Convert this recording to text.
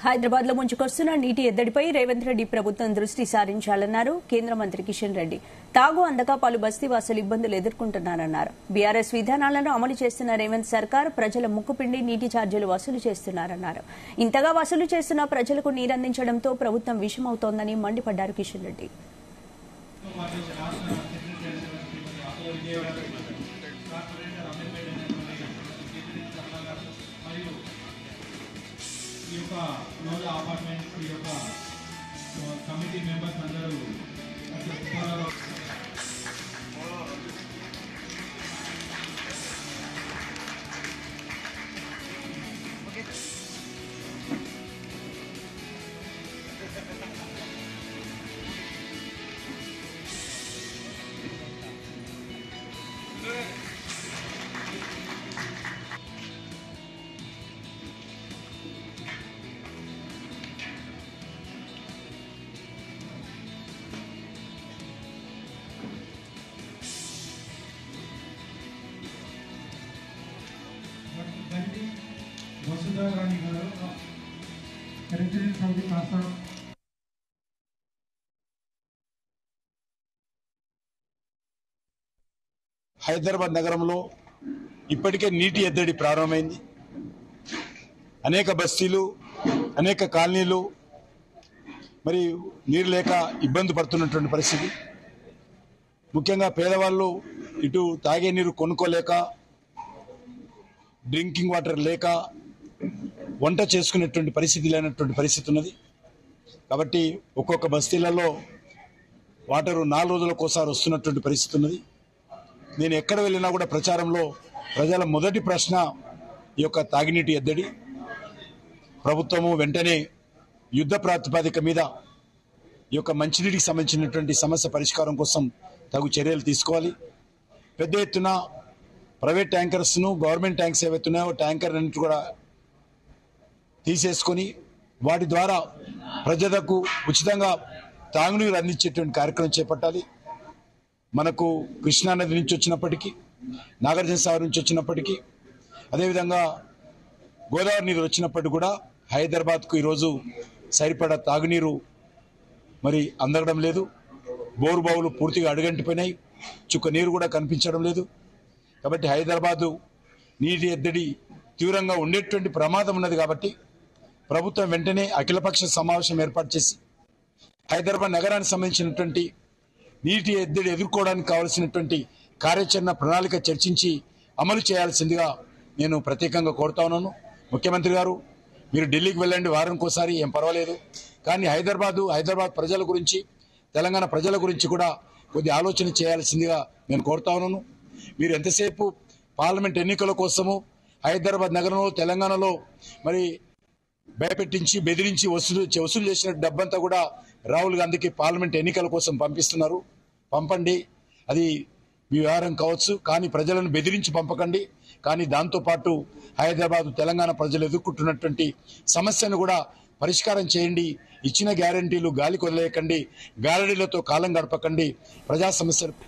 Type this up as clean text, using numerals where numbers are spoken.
హైదరాబాద్ లో ముంచుకొస్తున్న నీటి ఎద్దడిపై రేవంత్ రెడ్డి ప్రభుత్వం దృష్టి సారించాలన్నారు కేంద్ర మంత్రి కిషన్ రెడ్డి. తాగు అందక పలు బస్తీవాసులు ఇబ్బందులు ఎదుర్కొంటున్నారన్నారు. బీఆర్ఎస్ విధానాలను అమలు చేస్తున్న రేవంత్ సర్కార్ ప్రజల ముక్కుపిండి నీటి ఛార్జీలు వసూలు చేస్తున్నారన్నారు. ఇంతగా వసూలు చేస్తున్న ప్రజలకు నీరందించడంతో ప్రభుత్వం విషమవుతోందని మండిపడ్డారు Kishan Reddy. Apartments committee members అందరూ వసుధా రాణి గారు హైదరాబాద్ నగరంలో ఇప్పటికే నీటి ఎద్దడి ప్రారంభమైంది. అనేక బస్తీలు, అనేక కాలనీలు మరి నీరు లేక ఇబ్బంది పడుతున్నటువంటి పరిస్థితి. ముఖ్యంగా పేదవాళ్ళు ఇటు తాగే నీరు కొనుక్కోలేక, డ్రింకింగ్ వాటర్ లేక వంట చేసుకునేటువంటి పరిస్థితి లేనటువంటి పరిస్థితి ఉన్నది. కాబట్టి ఒక్కొక్క బస్తీలలో వాటరు 4 రోజులకు ఒకసారి వస్తున్నటువంటి పరిస్థితి ఉన్నది. నేను ఎక్కడ వెళ్ళినా కూడా ప్రచారంలో ప్రజల మొదటి ప్రశ్న ఈ యొక్క తాగినీటి ఎద్దడి. ప్రభుత్వము వెంటనే యుద్ధ ప్రాతిపదిక మీద ఈ యొక్క మంచినీటికి సంబంధించినటువంటి సమస్య పరిష్కారం కోసం తగు చర్యలు తీసుకోవాలి. పెద్ద ఎత్తున ప్రైవేట్ ట్యాంకర్స్ను, గవర్నమెంట్ ట్యాంక్స్ ఏవైతున్నాయో ట్యాంకర్ అన్నిటి కూడా తీసేసుకొని వాటి ద్వారా ప్రజలకు ఉచితంగా తాగునీరు అందించేటువంటి కార్యక్రమం చేపట్టాలి. మనకు కృష్ణానది నుంచి వచ్చినప్పటికీ, నాగార్జునసాగర్ నుంచి వచ్చినప్పటికీ, అదేవిధంగా గోదావరి నీరు వచ్చినప్పటికీ కూడా హైదరాబాద్కు ఈరోజు సరిపడా తాగునీరు మరి అందడం లేదు. బోరు బావులు పూర్తిగా అడుగంటిపోయినాయి. చుక్క నీరు కూడా కనిపించడం లేదు. కాబట్టి హైదరాబాదు నీటి ఎద్దడి తీవ్రంగా ఉండేటువంటి ప్రమాదం ఉన్నది. కాబట్టి ప్రభుత్వం వెంటనే అఖిలపక్ష సమావేశం ఏర్పాటు చేసి హైదరాబాద్ నగరానికి సంబంధించినటువంటి నీటి ఎద్దడి ఎదుర్కోవడానికి కావాల్సినటువంటి కార్యాచరణ ప్రణాళిక చర్చించి అమలు చేయాల్సిందిగా నేను ప్రత్యేకంగా కోరుతా ఉన్నాను. ముఖ్యమంత్రి గారు, మీరు ఢిల్లీకి వెళ్ళండి, వారానికోసారి, ఏం పర్వాలేదు. కానీ హైదరాబాద్ ప్రజల గురించి, తెలంగాణ ప్రజల గురించి కూడా కొద్ది ఆలోచన చేయాల్సిందిగా నేను కోరుతా ఉన్నాను. మీరు ఎంతసేపు పార్లమెంట్ ఎన్నికల కోసము హైదరాబాద్ నగరంలో, తెలంగాణలో మరి భయపెట్టించి, బెదిరించి వసూలు చేసిన డబ్బంతా కూడా రాహుల్ గాంధీకి పార్లమెంట్ ఎన్నికల కోసం పంపిస్తున్నారు. పంపండి, అది మీ వ్యవహారం కావచ్చు, కానీ ప్రజలను బెదిరించి పంపకండి. కానీ దాంతోపాటు హైదరాబాద్, తెలంగాణ ప్రజలు ఎదుర్కొంటున్నటువంటి సమస్యను కూడా పరిష్కారం చేయండి. ఇచ్చిన గ్యారంటీలు గాలికి వదిలేయకండి, గారడీలతో కాలం గడపకండి. ప్రజా సమస్యలు